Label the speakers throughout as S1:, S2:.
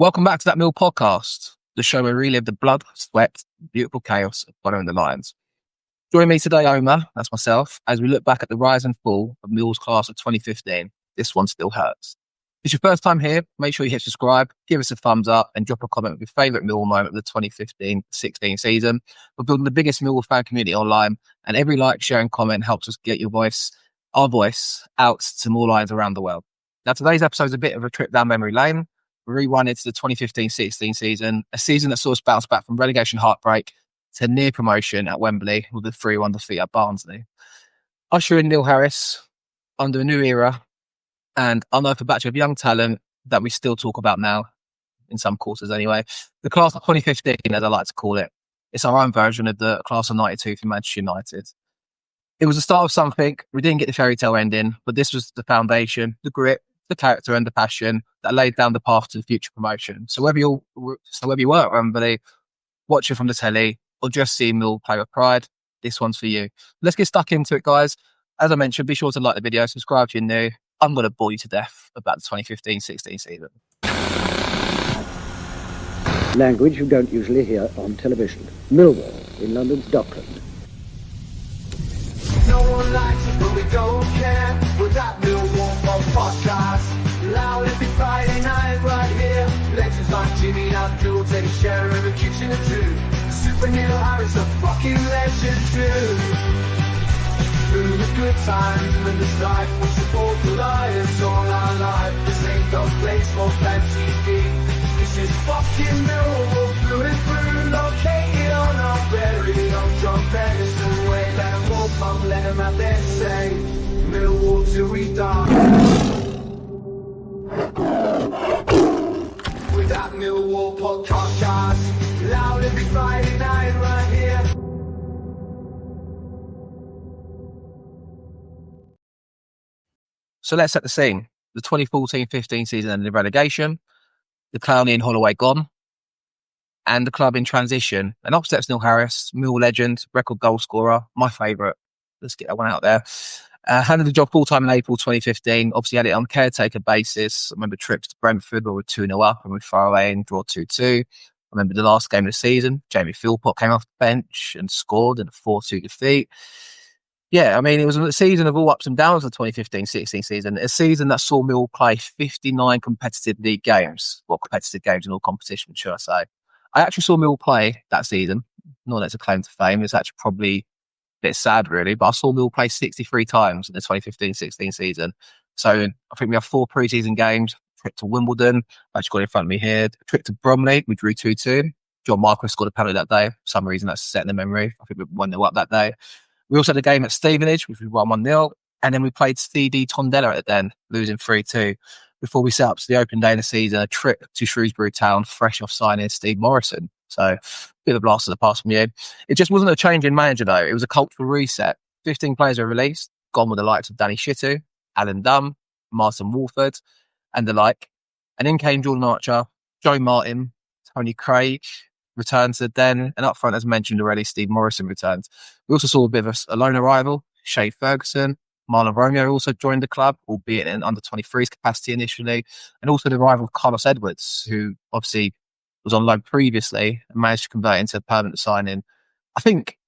S1: Welcome back to That Millwall Podcast, the show where we relive the blood, sweat, beautiful chaos of following the Lions. Join me today, Omar, that's myself, as we look back at the rise and fall of Millwall's class of 2015. This one still hurts. If it's your first time here, make sure you hit subscribe, give us a thumbs up, and drop a comment with your favourite Millwall moment of the 2015-16 season. We're building the biggest Millwall fan community online, and every like, share, and comment helps us get our voice, out to more Lions around the world. Now, today's episode is a bit of a trip down memory lane. Rewind into the 2015-16 season, a season that saw us bounce back from relegation heartbreak to near promotion at Wembley with a 3-1 defeat at Barnsley. Usher in Neil Harris under a new era and unearthed a batch of young talent that we still talk about now, in some quarters anyway. The class of 2015, as I like to call it. It's our own version of the class of 92 for Manchester United. It was the start of something. We didn't get the fairy tale ending, but this was the foundation, the grit, the character and the passion that laid down the path to the future promotion. So whether you were at Wembley, watching from the telly, or just see Mill play with pride, this one's for you. Let's get stuck into it, guys. As I mentioned, be sure to like the video, subscribe if you're new. I'm going to bore you to death about the 2015-16 season.
S2: Language you don't usually hear on television. Millwall in London's Dockland.
S3: No one likes us, but we don't care. We're That Millwall Podcast. Loud every Friday night right here. Legends like Jimmy and Abdul take a share in the kitchen of two. Super Neil Harris a fucking legend too. Through the good times and the strife, we support the Lions all our life. This ain't no place for fan TV. This is fucking Millwall through and through. Located on our very own John Pedersen way. Let them all come, let them have their say. Millwall till we die. With That Millwall Podcast. Loud every Friday night right here.
S1: So let's set the scene. The 2014-15 season ended in relegation, the Clowney and Holloway gone, and the club in transition. And up steps Neil Harris, Mill legend, record goal scorer, my favourite. Let's get that one out there. Handed the job full-time in April 2015. Obviously had it on caretaker basis. I remember trips to Brentford where we were 2-0 up and we far away and draw 2-2. I remember the last game of the season, Jamie Philpott came off the bench and scored in a 4-2 defeat. Yeah, I mean, it was a season of all ups and downs, the 2015-16 season. A season that saw Mill play 59 competitive league games. Well, competitive games in all competitions, should I say. I actually saw Mill play that season. Not that it's a claim to fame. It's actually probably a bit sad, really. But I saw Mill play 63 times in the 2015-16 season. So I think we have 4 pre-season games. Trip to Wimbledon. I've actually got it in front of me here. Trip to Bromley. We drew 2-2. John Marquis scored a penalty that day. For some reason, that's set in the memory. I think we 1-0 up that day. We also had a game at Stevenage, which we won 1-0. And then we played CD Tondela at the end, losing 3-2. Before we set up to the open day in the season, a trip to Shrewsbury Town, fresh off signing Steve Morison. So, bit of a blast of the past from you. It just wasn't a change in manager, though. It was a cultural reset. 15 players were released, gone with the likes of Danny Shittu, Alan Dunn, Martin Wolford, and the like. And in came Jordan Archer, Joe Martin, Tony Craig, returned to the den, and up front, as mentioned already, Steve Morison returned. We also saw a bit of a lone arrival, Shay Ferguson. Mahlon Romeo also joined the club, albeit in under 23's capacity initially, and also the arrival of Carlos Edwards, who obviously was on loan previously and managed to convert into a permanent signing. I think,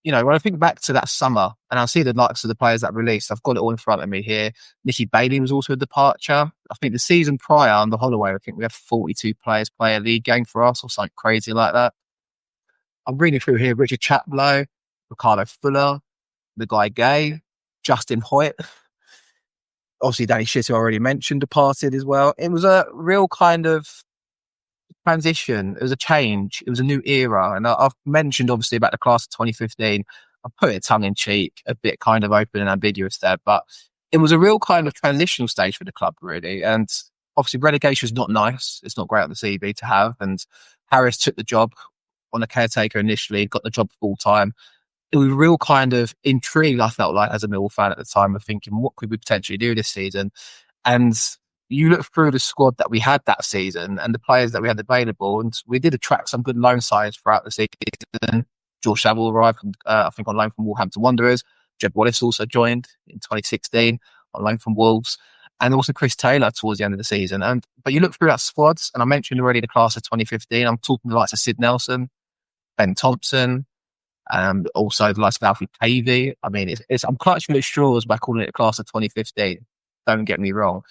S1: when I think back to that summer and I see the likes of the players that released, I've got it all in front of me here. Nicky Bailey was also a departure. I think the season prior under Holloway, I think we had 42 players play a league game for us or something crazy like that. I'm reading through here, Richard Chaplow, Ricardo Fuller, the guy Gay, Justin Hoyt. Obviously, Danny Shittu already mentioned, departed as well. It was a real kind of transition. It was a change. It was a new era. And I've mentioned, obviously, about the class of 2015. I put it tongue-in-cheek, a bit kind of open and ambiguous there. But it was a real kind of transitional stage for the club, really. And obviously, relegation is not nice. It's not great on the CV to have. And Harris took the job on a caretaker initially, got the job full-time. It was a real kind of intrigue, I felt like, as a Millwall fan at the time, of thinking, what could we potentially do this season? And you look through the squad that we had that season and the players that we had available, and we did attract some good loan sides throughout the season. George Saville arrived, I think, on loan from Wolverhampton Wanderers. Jeb Wallace also joined in 2016 on loan from Wolves. and also Chris Taylor towards the end of the season. But you look through that squad, and I mentioned already the class of 2015. I'm talking the likes of Sid Nelson, Ben Thompson, also the likes of Alfie Pavey. I mean, I'm clutching at straws by calling it the class of 2015. Don't get me wrong.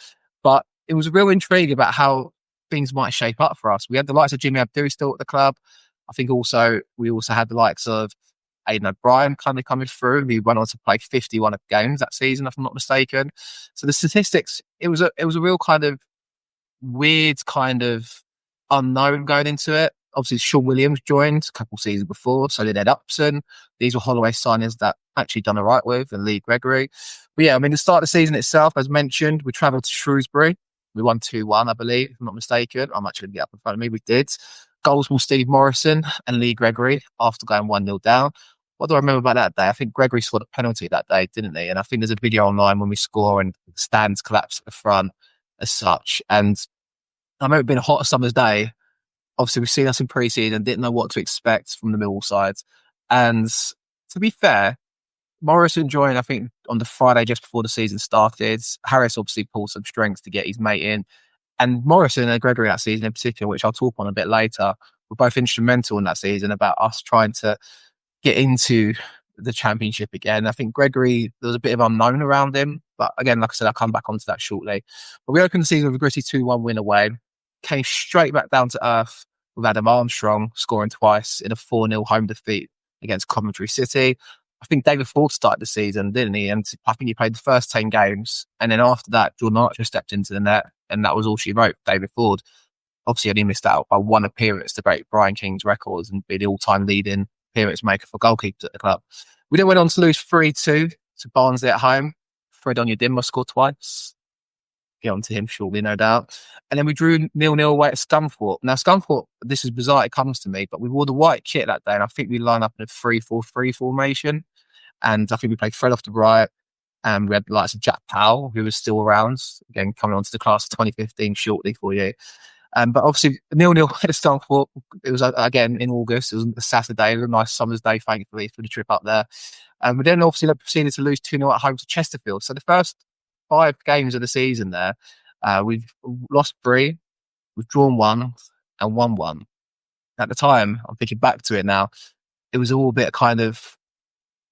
S1: But it was a real intrigue about how things might shape up for us. We had the likes of Jimmy Abdou still at the club. I think we also had the likes of Aidan O'Brien kind of coming through. He went on to play 51 games that season, if I'm not mistaken. So the statistics, it was a real kind of weird kind of unknown going into it. Obviously, Sean Williams joined a couple of seasons before, so did Ed Upson. These were Holloway signings that actually done all right with, and Lee Gregory. But yeah, I mean, the start of the season itself, as mentioned, we travelled to Shrewsbury. We won 2-1, I believe, if I'm not mistaken. I'm actually going to get up in front of me. We did. Goals from Steve Morison and Lee Gregory after going 1-0 down. What do I remember about that day? I think Gregory scored a penalty that day, didn't he? And I think there's a video online when we score and the stands collapse at the front as such. And I remember it being a hot summer's day. Obviously, we've seen us in pre-season, didn't know what to expect from the Millwall side. And to be fair, Morison joined, I think, on the Friday just before the season started. Harris obviously pulled some strength to get his mate in. And Morison and Gregory that season in particular, which I'll talk on a bit later, were both instrumental in that season about us trying to get into the Championship again. I think Gregory, there was a bit of unknown around him. But again, like I said, I'll come back onto that shortly. But we opened the season with a gritty 2-1 win away. Came straight back down to earth with Adam Armstrong scoring twice in a 4-0 home defeat against Coventry City. I think David Ford started the season, didn't he? And I think he played the first 10 games. And then after that, Jordan Archer stepped into the net, and that was all she wrote. David Ford obviously only missed out by one appearance to break Brian King's records and be the all-time leading appearance maker for goalkeepers at the club. We then went on to lose 3-2 to Barnsley at home. Fred Onyedinma scored twice. Get on to him shortly, no doubt. And then we drew 0-0 away at Scunthorpe. Now, Scunthorpe, this is bizarre, it comes to me, but we wore the white kit that day, and I think we lined up in a 3-4-3 formation. And I think we played Fred off the right, and we had the likes of Jack Powell, who was still around, again, coming on to the class of 2015 shortly for you. But obviously, 0-0 at Scunthorpe, it was, again, in August. It was a Saturday, it was a nice summer's day, thankfully, for the trip up there. And we then obviously proceeded to lose 2-0 at home to Chesterfield. So the first 5 games of the season there, we've lost 3, we've drawn 1 and won 1. At the time, I'm thinking back to it now, it was all a bit kind of,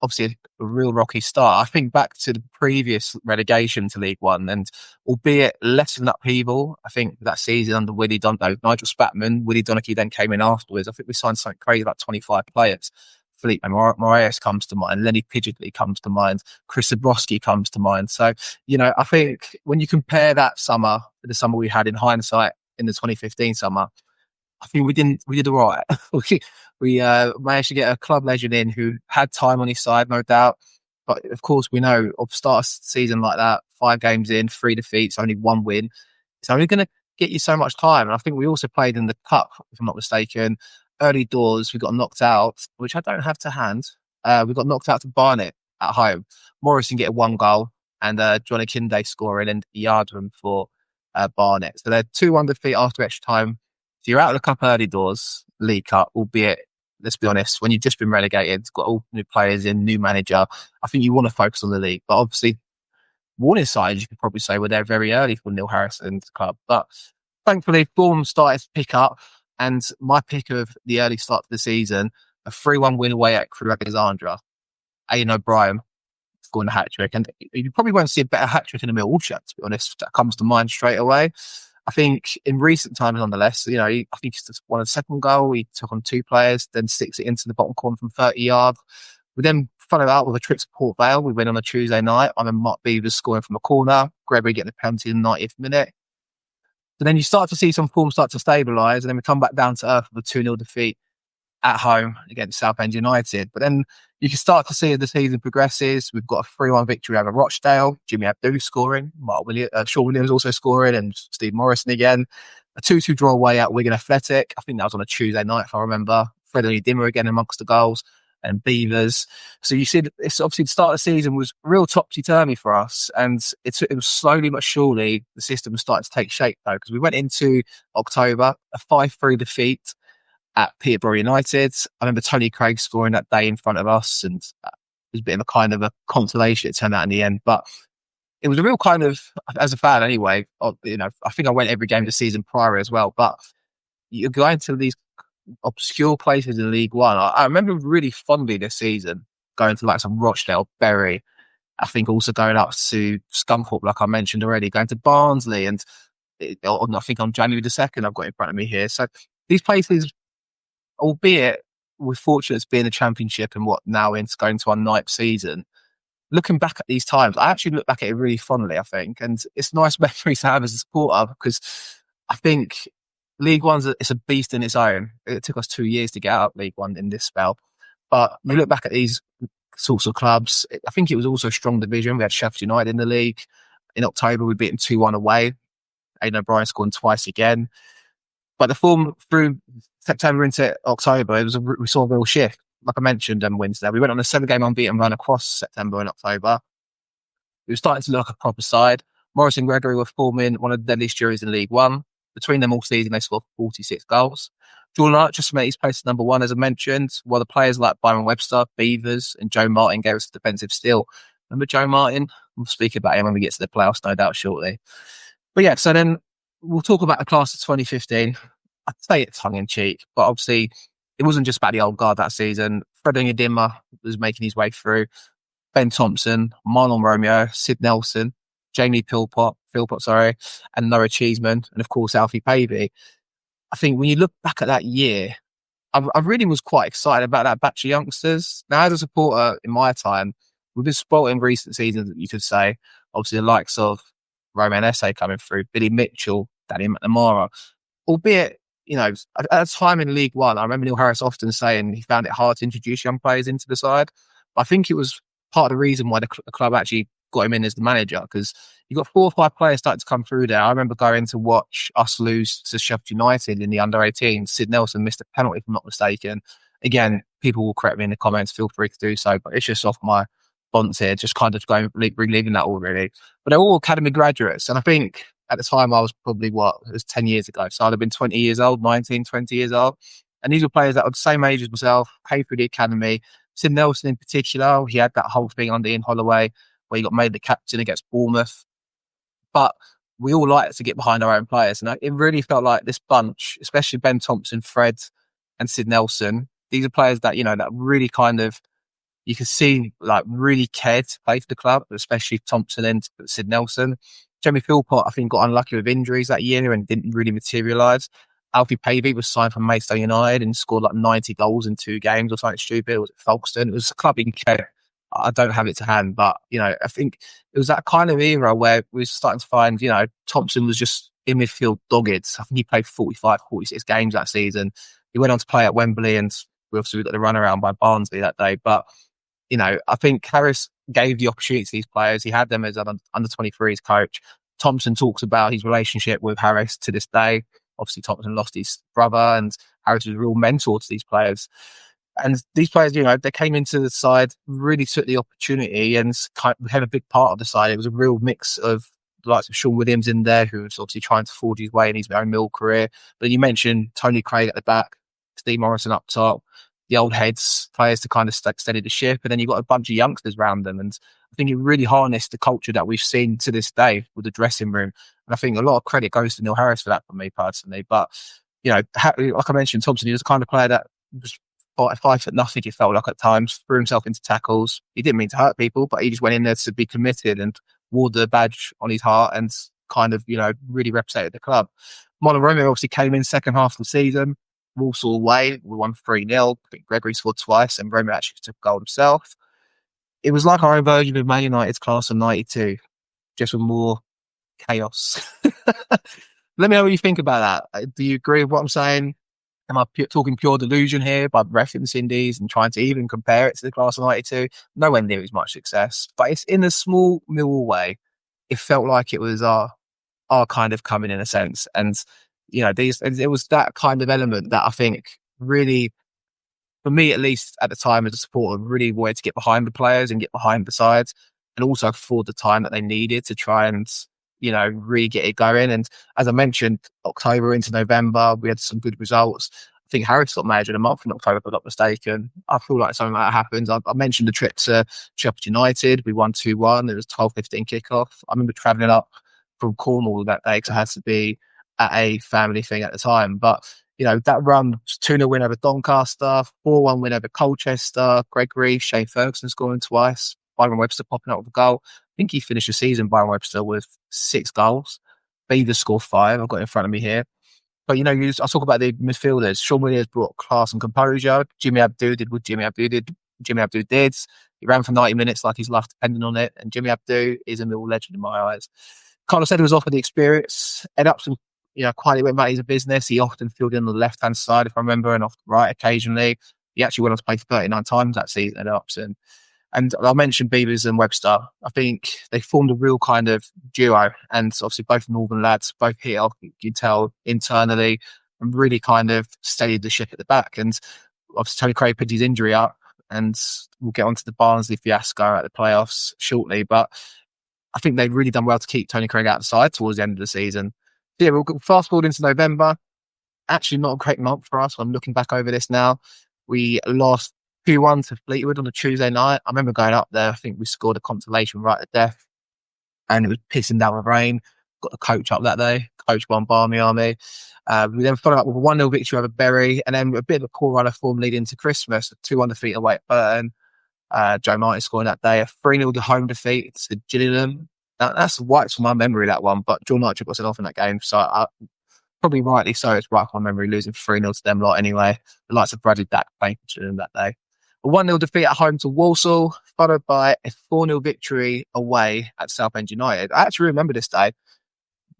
S1: obviously a real rocky start. I think back to the previous relegation to League One, and albeit less than upheaval, I think that season under Nigel Spatman, Willie Donachie then came in afterwards. I think we signed something crazy, like 25 players. Felipe Moraes comes to mind, Lenny Pidgeotly comes to mind, Chris Zabrowski comes to mind. So, I think when you compare that summer to the summer we had in hindsight in the 2015 summer, I think we did all right. we managed to get a club legend in who had time on his side, no doubt. But of course, we know of start a season like that, 5 games in, 3 defeats, only 1 win. It's only going to get you so much time. And I think we also played in the Cup, if I'm not mistaken. Early doors, we got knocked out, which I don't have to hand. We got knocked out to Barnet at home. Morison getting 1 goal and Johnny Kinde scoring and Yardman for Barnet. So they're 2-1 defeat after extra time. So you're out of the Cup early doors, League Cup, albeit, let's be honest, when you've just been relegated, got all new players in, new manager, I think you want to focus on the league. But obviously, warning signs, you could probably say, were there very early for Neil Harrison's club. But thankfully, form started to pick up. And my pick of the early start to the season, a 3-1 win away at Crewe Alexandra. Aidan O'Brien scoring a hat-trick. And you probably won't see a better hat-trick in the Millwall shirt, to be honest. That comes to mind straight away. I think in recent times, nonetheless, I think he's just won a second goal. He took on 2 players, then sticks it into the bottom corner from 30 yards. We then followed out with a trip to Port Vale. We went on a Tuesday night. I remember Mark Beavers scoring from a corner, Gregory getting a penalty in the 90th minute. So then you start to see some form start to stabilise, and then we come back down to earth with a 2-0 defeat at home against Southend United. But then you can start to see as the season progresses, we've got a 3-1 victory over Rochdale, Jimmy Abdou scoring, Sean Williams also scoring, and Steve Morison again. A 2-2 draw away at Wigan Athletic. I think that was on a Tuesday night, if I remember. Fred Onyedinma again amongst the goals, and Beavers. So you see, it's obviously the start of the season was real topsy-turvy for us, and it was slowly but surely the system was starting to take shape, though, because we went into October, a 5-3 defeat at Peterborough United. I remember Tony Craig scoring that day in front of us, and it was a bit of a kind of a consolation, it turned out in the end. But it was a real kind of, as a fan anyway, I think I went every game the season prior as well, but you're going to these obscure places in League One. I remember really fondly this season going to like some Rochdale, Bury. I think also going up to Scunthorpe, like I mentioned already, going to Barnsley, and I think on January the 2nd, I've got in front of me here. So these places, albeit we're fortunate to be in the Championship and now into going to our 9th season, looking back at these times, I actually look back at it really fondly, I think. And it's nice memories to have as a supporter, because I think League One's it's a beast in its own. It took us 2 years to get out of League One in this spell. But you look back at these sorts of clubs, I think it was also a strong division. We had Sheffield United in the league. In October, we beat them 2-1 away. Aidan O'Brien scoring twice again. But the form through September into October, we saw a real shift. Like I mentioned on Wednesday, we went on a 7-game unbeaten run across September and October. We were starting to look like a proper side. Morison Gregory were forming one of the deadliest juries in League One. Between them all season, they scored 46 goals. Jordan Archer made his place number 1, as I mentioned, while the players like Byron Webster, Beavers, and Joe Martin gave us a defensive steal. Remember Joe Martin? We'll speak about him when we get to the playoffs, no doubt, shortly. But yeah, so then we'll talk about the class of 2015. I'd say it tongue-in-cheek, but obviously it wasn't just about the old guard that season. Fred Onyedinma was making his way through. Ben Thompson, Mahlon Romeo, Sid Nelson, Jamie Philpott, and Noah Cheeseman, and of course Alfie Pavey. I think when you look back at that year, I really was quite excited about that batch of youngsters. Now, as a supporter in my time, we've been spoiled in recent seasons, you could say. Obviously, the likes of Roman Esse coming through, Billy Mitchell, Danny McNamara. Albeit, at a time in League One, I remember Neil Harris often saying he found it hard to introduce young players into the side. But I think it was part of the reason why the club actually got him in as the manager, because you got 4 or 5 players starting to come through there. I remember going to watch us lose to Sheffield United in the under-18. Sid Nelson missed a penalty, if I'm not mistaken. Again, people will correct me in the comments, feel free to do so, but it's just off my bonds here, just kind of going reliving that all really. But they're all academy graduates, and I think at the time I was probably, it was 10 years ago, so I'd have been 20 years old, 19, 20 years old. And these were players that were the same age as myself, came through the academy. Sid Nelson in particular, he had that whole thing under Ian Holloway, where he got made the captain against Bournemouth. But we all like to get behind our own players. And it really felt like this bunch, especially Ben Thompson, Fred and Sid Nelson, these are players that, that really kind of, you could see like really cared to play for the club, especially Thompson and Sid Nelson. Jamie Philpott, I think, got unlucky with injuries that year and didn't really materialise. Alfie Pavey was signed from Maidstone United and scored like 90 goals in 2 games or something stupid. It was at Folkestone. It was a club in Kent. I don't have it to hand, but, I think it was that kind of era where we were starting to find, Thompson was just in midfield dogged. I think he played 45, 46 games that season. He went on to play at Wembley, and we got the runaround by Barnsley that day. But, I think Harris gave the opportunity to these players. He had them as an under-23s coach. Thompson talks about his relationship with Harris to this day. Obviously, Thompson lost his brother, and Harris was a real mentor to these players. And these players, they came into the side, really took the opportunity and became a big part of the side. It was a real mix of the likes of Sean Williams in there, who was obviously trying to forge his way in his own Mill career. But you mentioned Tony Craig at the back, Steve Morison up top, the old heads, players to kind of steady the ship. And then you've got a bunch of youngsters around them. And I think it really harnessed the culture that we've seen to this day with the dressing room. And I think a lot of credit goes to Neil Harris for that, for me personally. But, like I mentioned, Thompson, he was the kind of player that was 5 foot nothing, he felt like at times, threw himself into tackles. He didn't mean to hurt people, but he just went in there to be committed and wore the badge on his heart and kind of, really represented the club. Mahlon Romeo obviously came in second half of the season. Walsall away, we won 3-0. I think Gregory scored twice and Romeo actually took a goal himself. It was like our own version of Man United's class of 92, just with more chaos. Let me know what you think about that. Do you agree with what I'm saying? Am I talking pure delusion here by referencing these and trying to even compare it to the class of 92? Nowhere near as much success, but it's in a small Millwall way. It felt like it was our kind of coming in a sense. And, it was that kind of element that I think really, for me at least at the time as a supporter, really wanted to get behind the players and get behind the sides, and also afford the time that they needed to try and, really get it going. And as I mentioned, October into November, we had some good results. I think Harris got manager of the month in October, if I'm not mistaken. I feel like something like that happens. I mentioned the trip to Sheffield United. We won 2-1. It was 12:15 kickoff. I remember travelling up from Cornwall that day because I had to be at a family thing at the time. But, that run, 2-0 win over Doncaster, 4-1 win over Colchester, Gregory, Shane Ferguson scoring twice, Byron Webster popping up with a goal. I think he finished the season, Byron Webster, with 6 goals. Beavers scored 5. I've got it in front of me here. But, I talk about the midfielders. Sean Williams brought class and composure. Jimmy Abdou did what Jimmy Abdou did. He ran for 90 minutes like his life depended on it. And Jimmy Abdou is a Millwall legend in my eyes. Carlos said he was offered the experience. Ed Upson, quietly went about his business. He often filled in on the left-hand side, if I remember, and off the right occasionally. He actually went on to play 39 times that season at Upson. And I mentioned Beavers and Webster. I think they formed a real kind of duo. And obviously both Northern lads, both hit off, you can tell, internally, and really kind of steadied the ship at the back. And obviously Tony Craig picked his injury up, and we'll get onto the Barnsley fiasco at the playoffs shortly. But I think they've really done well to keep Tony Craig out of the side towards the end of the season. Yeah, we'll fast forward into November. Actually, not a great month for us. I'm looking back over this now. We lost 2-1 to Fleetwood on a Tuesday night. I remember going up there. I think we scored a consolation right at death, and it was pissing down with rain. Got the coach up that day. Coach won Barnsley Army. We then followed up with a 1-0 victory over Bury, and then a bit of a poor run of form leading into Christmas. A 2-1 defeat away at Burton. Joe Martin scoring that day. A 3-0 home defeat to Gillingham. That's wipes from my memory, that one. But John Nigel got sent off in that game, so probably rightly so. It's right from my memory, losing 3-0 to them lot anyway. The likes of Bradley Dack playing for Gillingham that day. A 1-0 defeat at home to Walsall, followed by a 4-0 victory away at Southend United. I actually remember this day,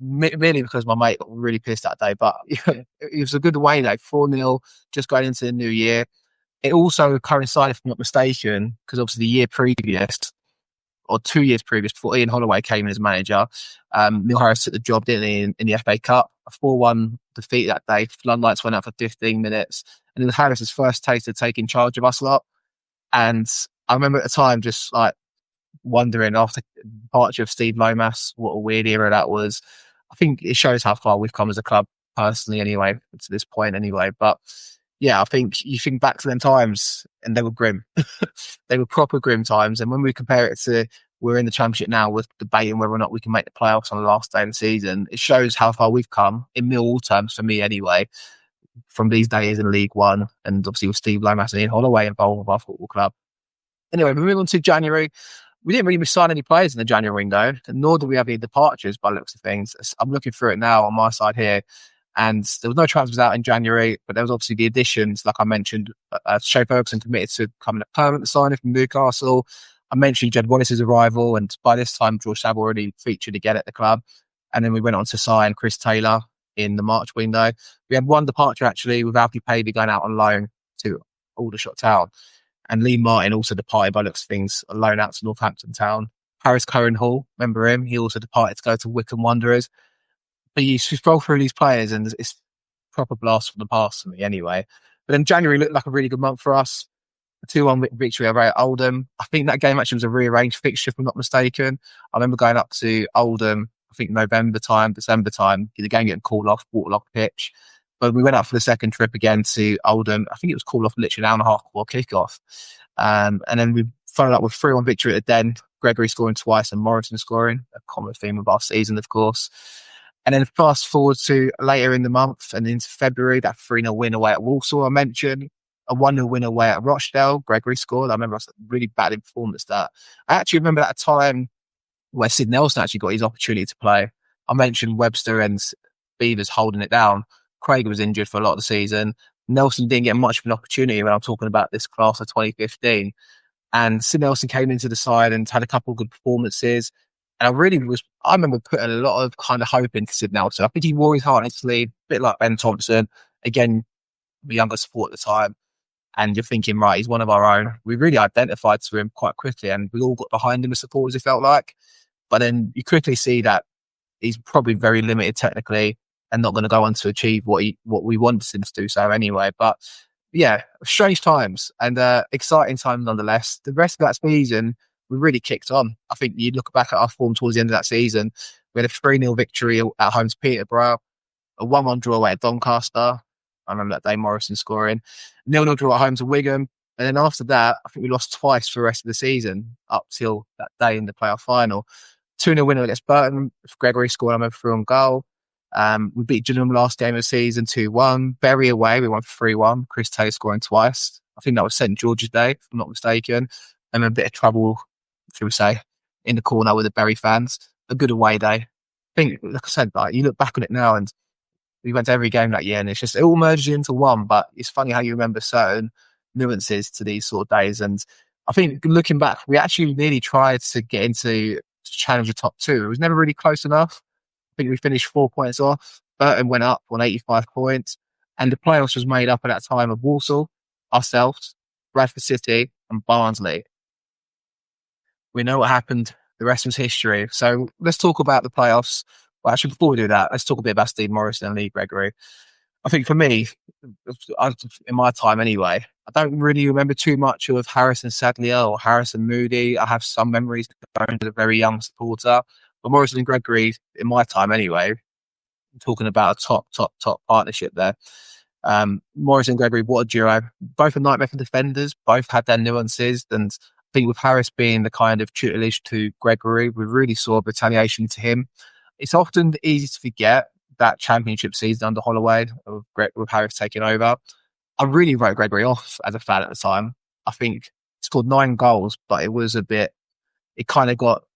S1: merely because my mate got really pissed that day. But it was a good away day, 4-0, just going into the new year. It also coincided, if I'm not mistaken, because obviously the year previous, or 2 years previous, before Ian Holloway came in as manager, Neil Harris took the job, didn't he, in the FA Cup. A 4-1 defeat that day. Floodlights went out for 15 minutes. And it was Harris's first taste of taking charge of us lot. And I remember at the time just like wondering, after the departure of Steve Lomas, what a weird era that was. I think it shows how far we've come as a club personally anyway, to this point anyway. But yeah, I think you think back to them times and they were grim. They were proper grim times. And when we compare it to we're in the Championship now with debating whether or not we can make the playoffs on the last day of the season, it shows how far we've come, in Millwall terms for me anyway, from these days in League One, and obviously with Steve Lomas and Ian Holloway involved with our football club. Anyway, moving on to January, we didn't really sign any players in the January window, nor do we have any departures by the looks of things. I'm looking through it now on my side here, and there was no transfers out in January, but there was obviously the additions, like I mentioned. Shane Ferguson committed to becoming a permanent signing from Newcastle. I mentioned Jed Wallace's arrival, and by this time, George Sabb already featured again at the club. And then we went on to sign Chris Taylor in the March window. We had one departure actually, with Alfie Pavey going out on loan to Aldershot Town. And Lee Martin also departed, by looks of things, on loan out to Northampton Town. Harris Cohen Hall, remember him? He also departed to go to Wycombe Wanderers. But you scroll through these players and it's proper blast from the past for me anyway. But then January looked like a really good month for us. A 2-1 victory over at Oldham. I think that game actually was a rearranged fixture, if I'm not mistaken. I remember going up to Oldham, I think November time, December time, the game getting called off, Waterlock pitch. But we went up for the second trip again to Oldham. I think it was called off literally an hour and a half before kickoff. And then we followed up with 3-1 victory at the Den. Gregory scoring twice and Morison scoring, a common theme of our season, of course. And then fast forward to later in the month and into February, that 3-0 win away at Walsall I mentioned. A 1-0 win away at Rochdale. Gregory scored. I remember us really badly performance that. I actually remember that time where Sid Nelson actually got his opportunity to play. I mentioned Webster and Beavers holding it down. Craig was injured for a lot of the season. Nelson didn't get much of an opportunity when I'm talking about this class of 2015. And Sid Nelson came into the side and had a couple of good performances. And I remember putting a lot of kind of hope into Sid Nelson. I think he wore his heart on his sleeve, a bit like Ben Thompson. Again, the younger support at the time. And you're thinking, right, he's one of our own. We really identified to him quite quickly and we all got behind him as supporters, it felt like. But then you quickly see that he's probably very limited technically and not going to go on to achieve what we wanted him to do so anyway. But yeah, strange times and exciting times nonetheless. The rest of that season, we really kicked on. I think you look back at our form towards the end of that season, we had a 3-0 victory at home to Peterborough, a 1-1 draw away at Doncaster, I remember that day Morison scoring. 0-0 draw at home to Wigan. And then after that, I think we lost twice for the rest of the season up till that day in the playoff final. 2-0 winner against Burton. Gregory scored, I remember, through on goal. We beat Gillingham last game of the season 2-1. Bury away, we won 3-1. Chris Taylor scoring twice. I think that was St George's Day, if I'm not mistaken. And a bit of trouble, should we say, in the corner with the Bury fans. A good away day. I think, like I said, like, you look back on it now and we went to every game that year and it's just, it all merged into one. But it's funny how you remember certain nuances to these sort of days. And I think looking back, we actually nearly tried to get into challenge the top two. It was never really close enough. I think we finished 4 points off. Burton went up on 85 points. And the playoffs was made up at that time of Walsall, ourselves, Bradford City and Barnsley. We know what happened. The rest was history. So let's talk about the playoffs. Well, actually, before we do that, let's talk a bit about Steve Morison and Lee Gregory. I think for me, in my time anyway, I don't really remember too much of Harrison Sadlier or Harrison Moody. I have some memories going to the very young supporter. But Morison and Gregory, in my time anyway, I'm talking about a top partnership there. Morison and Gregory, what a duo. Both are nightmare for defenders. Both had their nuances. And I think with Harris being the kind of tutelage to Gregory, we really saw retaliation to him. It's often easy to forget that championship season under Holloway with Harris taking over. I really wrote Gregory off as a fan at the time. I think he scored 9 goals, but it was a bit, it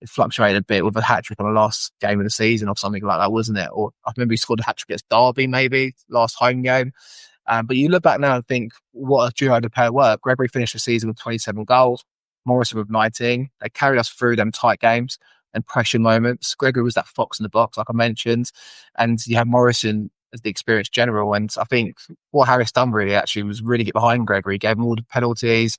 S1: fluctuated a bit with a hat-trick on the last game of the season or something like that, wasn't it? Or I remember he scored a hat-trick against Derby maybe, last home game. But you look back now and think, what a duo the pair were. Gregory finished the season with 27 goals, Morison with 19. They carried us through them tight games and pressure moments. Gregory was that fox in the box, like I mentioned. And you have Morison as the experienced general. And I think what Harris done really actually was really get behind Gregory. He gave him all the penalties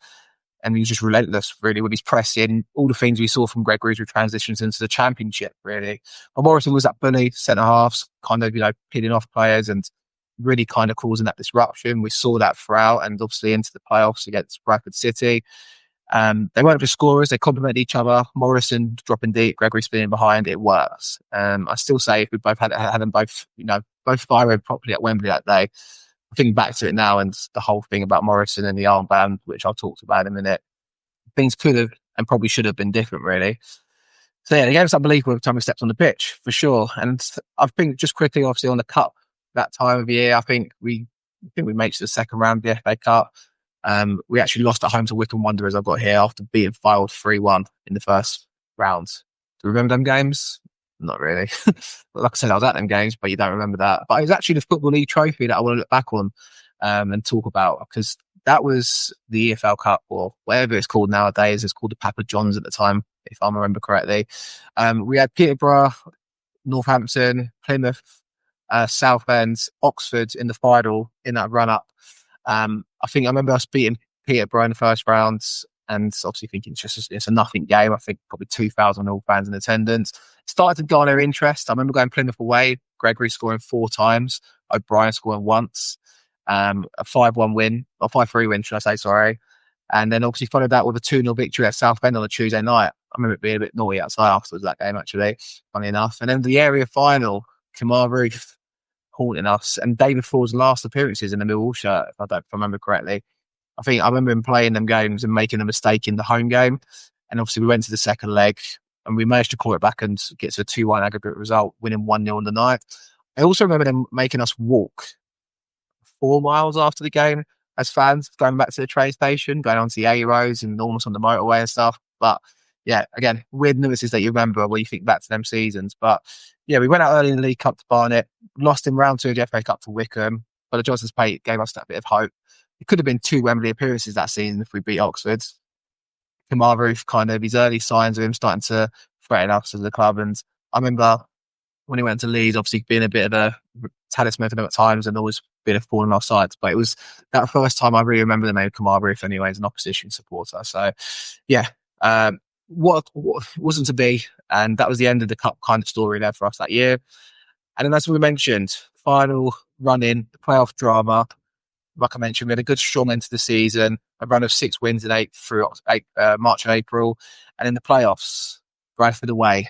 S1: and he was just relentless really with his pressing. All the things we saw from Gregory's transitions into the championship really. But Morison was that bully, centre halves, kind of, pitting off players and really kind of causing that disruption. We saw that throughout and obviously into the playoffs against Bradford City. They weren't just scorers, they complemented each other. Morison dropping deep, Gregory spinning behind, it works. I still say if we both had them both, both firing properly at Wembley that day, I think back to it now and the whole thing about Morison and the armband, which I'll talk about in a minute, things could have and probably should have been different really. So yeah, they gave us unbelievable every time we stepped on the pitch, for sure. And I think just quickly, obviously on the cup that time of year, I think we made it to the second round of the FA Cup. We actually lost at home to Wycombe Wanderers, I've got here, after being filed 3-1 in the first round. Do you remember them games? Not really. Like I said, I was at them games, but you don't remember that. But it was actually the Football League trophy that I want to look back on and talk about, because that was the EFL Cup, or whatever it's called nowadays. It's called the Papa John's at the time, if I remember correctly. We had Peterborough, Northampton, Plymouth, Southend, Oxford in the final in that run-up. I think I remember us beating Peterborough in the first round and obviously thinking it's a nothing game. I think probably 2,000 all fans in attendance. It started to garner interest. I remember going Plymouth away, Gregory scoring 4 times, O'Brien scoring once, a 5-1 win, or 5-3 win, should I say, sorry. And then obviously followed that with a 2-0 victory at Southend on a Tuesday night. I remember it being a bit naughty outside afterwards that game, actually, funny enough. And then the area final, Kamar Roof haunting us, and David Ford's last appearances in the Millwall shirt, if I remember correctly. I remember him playing them games and making a mistake in the home game. And obviously we went to the second leg and we managed to claw it back and get to a 2-1 aggregate result, winning 1-0 on the night. I also remember them making us walk 4 miles after the game as fans, going back to the train station, going onto the A roads and almost on the motorway and stuff. But yeah, again, weird nuances that you remember when you think back to them seasons. But yeah, we went out early in the League Cup to Barnet, lost in round 2 of the FA Cup to Wycombe, but the Johnson's Plate gave us that bit of hope. It could have been 2 Wembley appearances that season if we beat Oxford. Kamar Roof, kind of his early signs of him starting to threaten us as a club. And I remember when he went to Leeds, obviously being a bit of a talisman for them at times and always being a thorn on our sides. But it was that first time I really remember the name Kamar Roof anyway as an opposition supporter. So yeah, what wasn't to be. And that was the end of the cup kind of story there for us that year. And then as we mentioned, final run in, the playoff drama. Like I mentioned, we had a good strong end to the season, a run of 6 wins in March and April. And in the playoffs, Bradford away.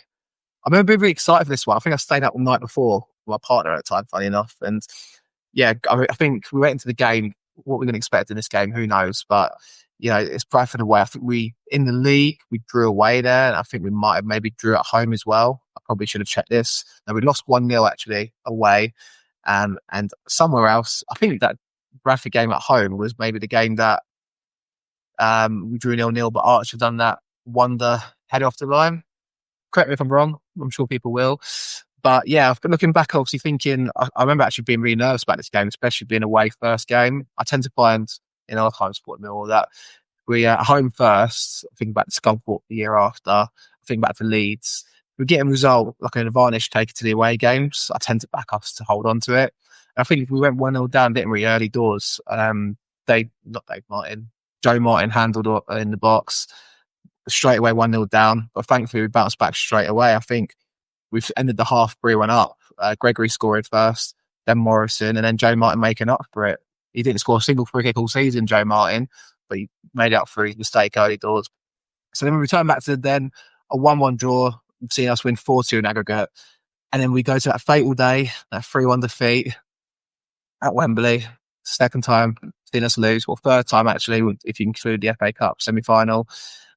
S1: I remember being really excited for this one. I think I stayed out the night before with my partner at the time, funny enough. And yeah, I think we went into the game, what we're going to expect in this game, who knows? But, it's Bradford away. I think in the league, we drew away there. And I think we might have maybe drew at home as well. I probably should have checked this. No, we lost 1-0 actually away. And somewhere else, I think that Bradford game at home was maybe the game that we drew 0-0, but Archer done that wonder head off the line. Correct me if I'm wrong. I'm sure people will. But yeah, I've been looking back, obviously thinking, I remember actually being really nervous about this game, especially being away first game. I tend to find in our time sport mill that we at home first. I think about the Scunthorpe the year after. I think back to Leeds. We get a result, like an advantage taken to the away games. I tend to back us to hold on to it. And I think if we went 1-0 down, didn't we, early doors, Joe Martin handled it in the box. Straight away 1-0 down. But thankfully, we bounced back straight away. I think we've ended the half 3-1 up. Gregory scored first, then Morison, and then Joe Martin making up for it. He didn't score a single free kick all season, Joe Martin, but he made it up for his mistake early doors. So then we return back to then a 1-1 draw, seeing us win 4-2 in aggregate. And then we go to that fatal day, that 3-1 defeat at Wembley. Second time seeing us lose, or third time actually, if you include the FA Cup semi-final,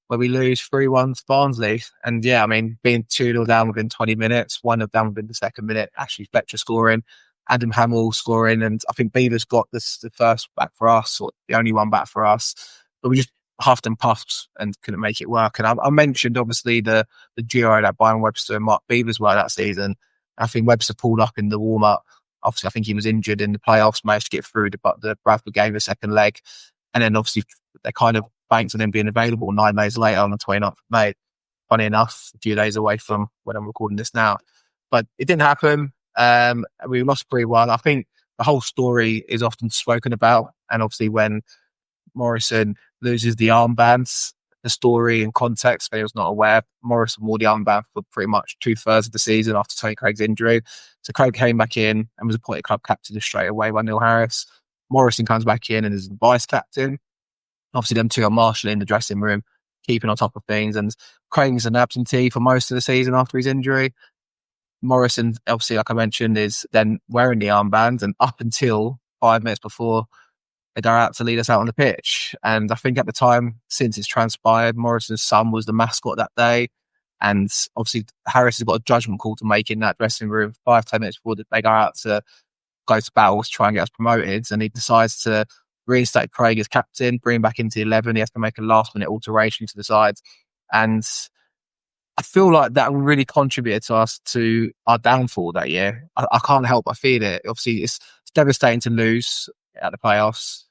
S1: where we lose 3-1 to Barnsley. And yeah, I mean, being 2-0 down within 20 minutes, 1-0 down within the second minute, actually Fletcher scoring, Adam Hamill scoring, and I think Beavers got the first back for us, or the only one back for us. But we just huffed and puffed and couldn't make it work. And I mentioned, obviously, the duo that Byron Webster and Mark Beavers were that season. I think Webster pulled up in the warm-up. Obviously, I think he was injured in the playoffs, managed to get through the Bradford game, the second leg. And then, obviously, they kind of banked on him being available 9 days later on the 29th of May. Funny enough, a few days away from when I'm recording this now. But it didn't happen. We lost 3-1. I think the whole story is often spoken about. And obviously, when Morison loses the armbands, the story and context, if anyone's not aware, Morison wore the armband for pretty much 2/3 of the season after Tony Craig's injury. So Craig came back in and was appointed club captain straight away by Neil Harris. Morison comes back in and is the vice captain. Obviously, them two are marshalling the dressing room, keeping on top of things. And Craig's an absentee for most of the season after his injury. Morison, obviously, like I mentioned, is then wearing the armband, and up until 5 minutes before they go out to lead us out on the pitch. And I think at the time, since it's transpired, Morison's son was the mascot that day. And obviously, Harris has got a judgment call to make in that dressing room 5-10 minutes before they go out to go to battle to try and get us promoted. And he decides to reinstate Craig as captain, bring him back into the 11. He has to make a last-minute alteration to the side. And I feel like that really contributed to our downfall that year. I can't help but feel it. Obviously, it's devastating to lose at the playoffs,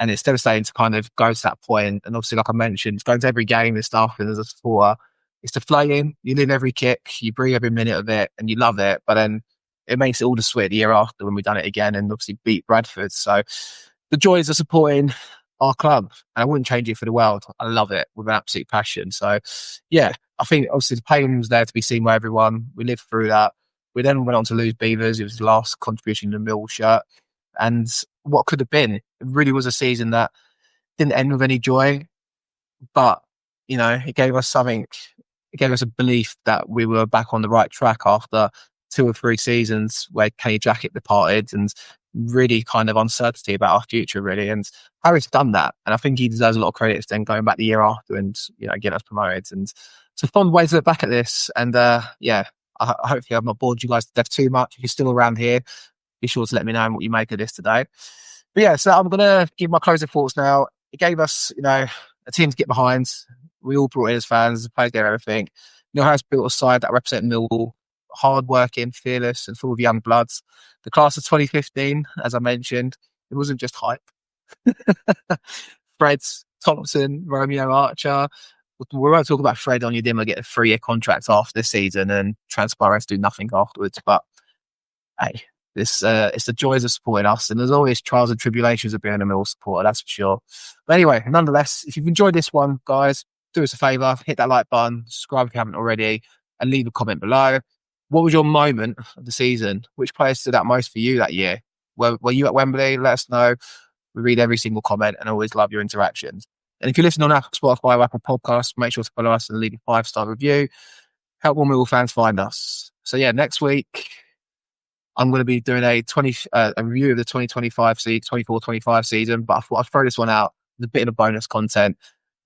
S1: and it's devastating to kind of go to that point. And obviously, like I mentioned, going to every game and stuff, and as a supporter, it's deflating. You live every kick, you breathe every minute of it, and you love it. But then it makes it all the sweet the year after when we've done it again and obviously beat Bradford. So the joys of supporting our club, and I wouldn't change it for the world. I love it with an absolute passion. So yeah, I think obviously the pain was there to be seen by everyone. We lived through that. We then went on to lose Beavers. It was the last contribution to the Mill shirt. And what could have been, it really was a season that didn't end with any joy. But, it gave us something. It gave us a belief that we were back on the right track after 2 or 3 seasons where Kenny Jackett departed and really kind of uncertainty about our future, really. And Harry's done that. And I think he deserves a lot of credit for then going back the year after and, getting us promoted. And it's a fun way to look back at this. And hopefully I've not bored you guys to death too much. If you're still around here, be sure to let me know what you make of this today. But yeah, so I'm going to give my closing thoughts now. It gave us, a team to get behind. We all brought in as fans, the players gave everything. Neil Harris built a side that represented Millwall, hard-working, fearless, and full of young bloods. The class of 2015, as I mentioned, it wasn't just hype. Fred, Thompson, Romeo, Archer. We're going to talk about Fred Onyedinma get a 3-year contract after this season and transpire to do nothing afterwards. But hey, it's the joys of supporting us, and there's always trials and tribulations of being a Mill supporter, that's for sure. But anyway, nonetheless, if you've enjoyed this one, guys, do us a favour, hit that like button, subscribe if you haven't already, and leave a comment below. What was your moment of the season? Which player stood out most for you that year? Were you at Wembley? Let us know. We read every single comment and always love your interactions. And if you're listening on Apple, Spotify, or Apple Podcasts, make sure to follow us and leave a 5-star review. Help more Millwall fans find us. So yeah, next week, I'm going to be doing a review of the 24-25 season, but I thought I'd throw this one out as a bit of bonus content.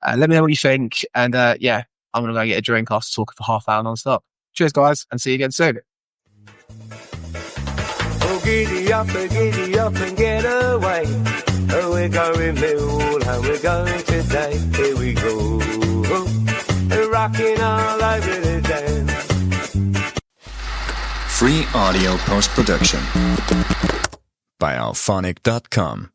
S1: Let me know what you think. And I'm going to go get a drink after talking for half hour non-stop. Cheers, guys, and see you again soon.
S3: Oh, giddy up and get away. Oh, we're going Millwall and we're going today. Here we go. We're rocking all over the dance.
S4: Free audio post-production by alphonic.com.